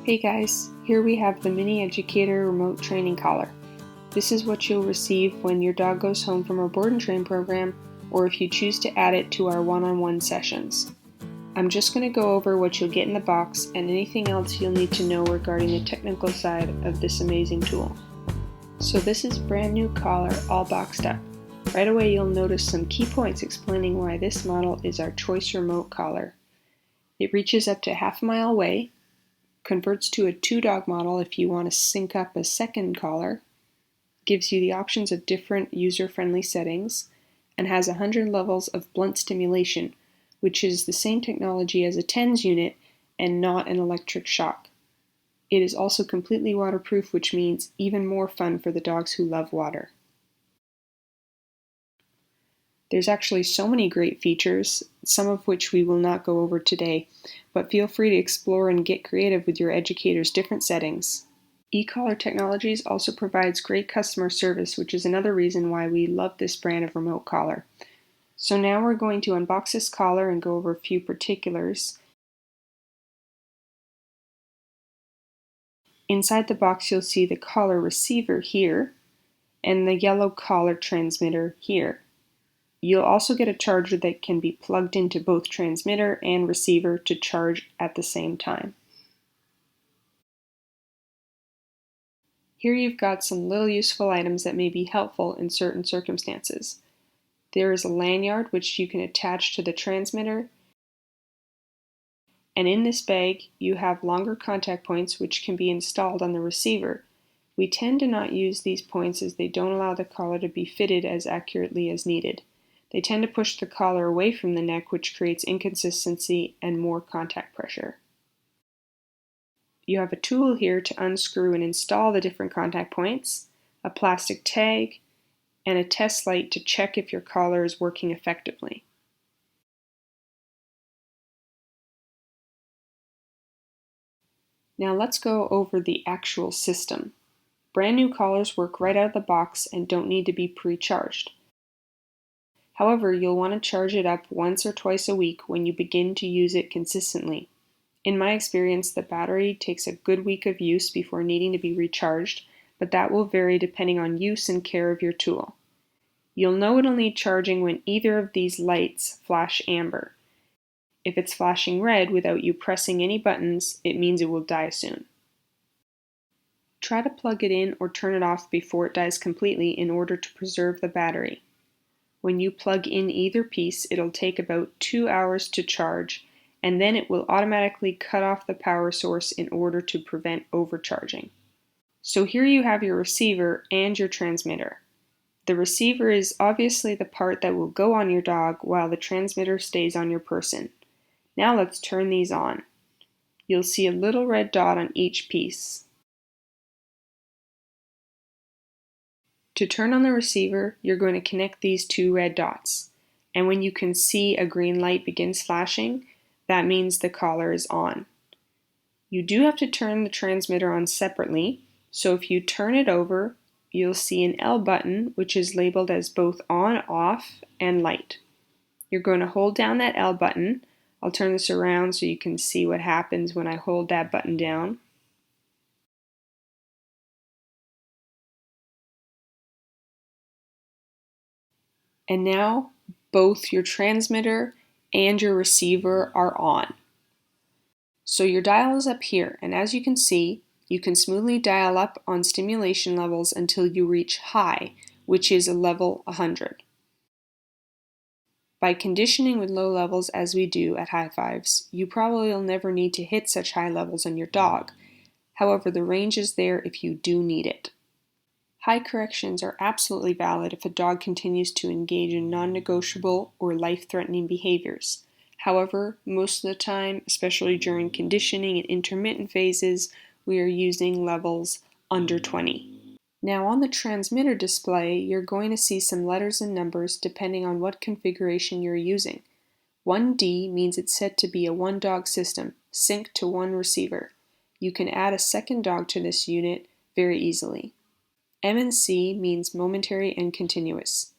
Hey guys, here we have the Mini Educator remote training collar. This is what you'll receive when your dog goes home from our board and train program, or if you choose to add it to our one-on-one sessions. I'm just going to go over what you'll get in the box and anything else you'll need to know regarding the technical side of this amazing tool. So this is brand new collar, all boxed up. Right away you'll notice some key points explaining why this model is our choice remote collar. It reaches up to half a mile away, converts to a 2-dog model if you want to sync up a second collar, gives you the options of different user-friendly settings, and has 100 levels of blunt stimulation, which is the same technology as a TENS unit and not an electric shock. It is also completely waterproof, which means even more fun for the dogs who love water. There's actually so many great features, some of which we will not go over today, but feel free to explore and get creative with your educator's different settings. eCollar Technologies also provides great customer service, which is another reason why we love this brand of remote collar. So now we're going to unbox this collar and go over a few particulars. Inside the box you'll see the collar receiver here and the yellow collar transmitter here. You'll also get a charger that can be plugged into both transmitter and receiver to charge at the same time. Here you've got some little useful items that may be helpful in certain circumstances. There is a lanyard which you can attach to the transmitter, and in this bag you have longer contact points which can be installed on the receiver. We tend to not use these points as they don't allow the collar to be fitted as accurately as needed. They tend to push the collar away from the neck, which creates inconsistency and more contact pressure. You have a tool here to unscrew and install the different contact points, a plastic tag, and a test light to check if your collar is working effectively. Now let's go over the actual system. Brand new collars work right out of the box and don't need to be pre-charged. However, you'll want to charge it up once or twice a week when you begin to use it consistently. In my experience, the battery takes a good week of use before needing to be recharged, but that will vary depending on use and care of your tool. You'll know it'll need charging when either of these lights flash amber. If it's flashing red without you pressing any buttons, it means it will die soon. Try to plug it in or turn it off before it dies completely in order to preserve the battery. When you plug in either piece, it'll take about 2 hours to charge, and then it will automatically cut off the power source in order to prevent overcharging. So here you have your receiver and your transmitter. The receiver is obviously the part that will go on your dog while the transmitter stays on your person. Now let's turn these on. You'll see a little red dot on each piece. To turn on the receiver, you're going to connect these 2 red dots. And when you can see a green light begins flashing, that means the collar is on. You do have to turn the transmitter on separately, so if you turn it over, you'll see an L button which is labeled as both on, off, and light. You're going to hold down that L button. I'll turn this around so you can see what happens when I hold that button down. And now both your transmitter and your receiver are on. So your dial is up here, and as you can see, you can smoothly dial up on stimulation levels until you reach high, which is a level 100. By conditioning with low levels as we do at Highfives, you probably will never need to hit such high levels on your dog. However, the range is there if you do need it. High corrections are absolutely valid if a dog continues to engage in non-negotiable or life-threatening behaviors. However, most of the time, especially during conditioning and intermittent phases, we are using levels under 20. Now on the transmitter display, you're going to see some letters and numbers depending on what configuration you're using. 1D means it's set to be a 1-dog system, synced to 1 receiver. You can add a second dog to this unit very easily. M and C means momentary and continuous.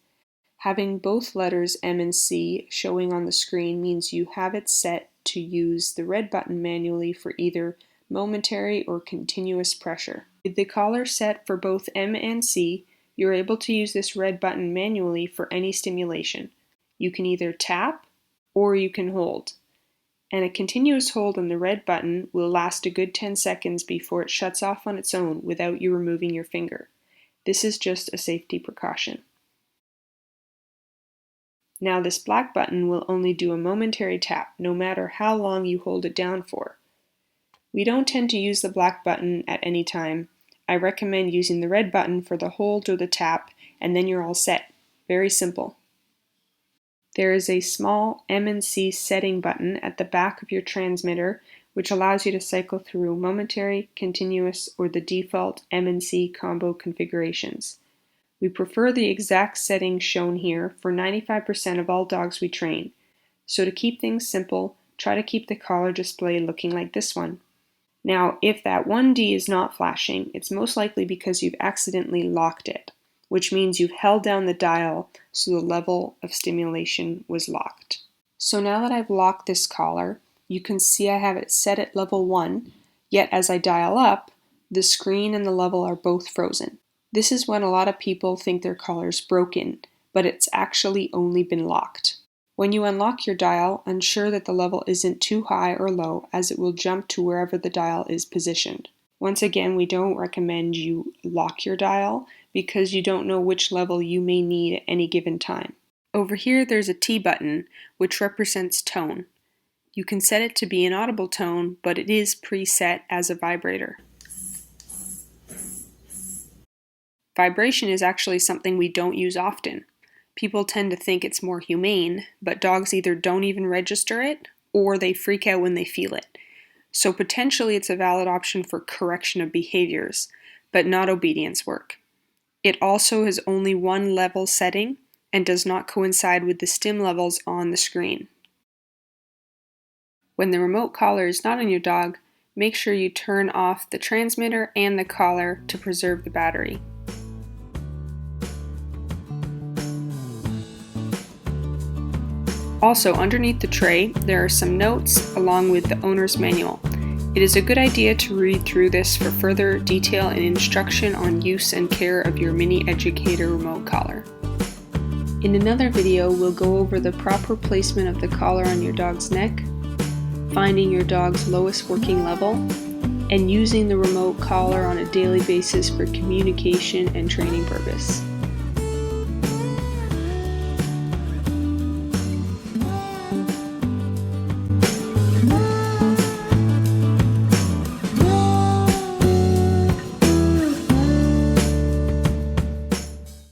Having both letters M and C showing on the screen means you have it set to use the red button manually for either momentary, or continuous pressure. With the collar set for both M and C, you're able to use this red button manually for any stimulation. You can either tap or you can hold. And a continuous hold on the red button will last a good 10 seconds before it shuts off on its own without you removing your finger. This is just a safety precaution. Now this black button will only do a momentary tap, no matter how long you hold it down for. We don't tend to use the black button at any time. I recommend using the red button for the hold or the tap, and then you're all set. Very simple. There is a small M and C setting button at the back of your transmitter, which allows you to cycle through momentary, continuous, or the default M and C combo configurations. We prefer the exact settings shown here for 95% of all dogs we train. So to keep things simple, try to keep the collar display looking like this one. Now, if that 1D is not flashing, it's most likely because you've accidentally locked it, which means you've held down the dial so the level of stimulation was locked. So now that I've locked this collar, you can see I have it set at level 1, yet as I dial up, the screen and the level are both frozen. This is when a lot of people think their collar's broken, but it's actually only been locked. When you unlock your dial, ensure that the level isn't too high or low, as it will jump to wherever the dial is positioned. Once again, we don't recommend you lock your dial because you don't know which level you may need at any given time. Over here there's a T button, which represents tone. You can set it to be an audible tone, but it is preset as a vibrator. Vibration is actually something we don't use often. People tend to think it's more humane, but dogs either don't even register it or they freak out when they feel it. So potentially it's a valid option for correction of behaviors, but not obedience work. It also has only one level setting and does not coincide with the stim levels on the screen. When the remote collar is not on your dog, make sure you turn off the transmitter and the collar to preserve the battery. Also, underneath the tray, there are some notes along with the owner's manual. It is a good idea to read through this for further detail and instruction on use and care of your Mini Educator remote collar. In another video, we'll go over the proper placement of the collar on your dog's neck, finding your dog's lowest working level, and using the remote collar on a daily basis for communication and training purpose.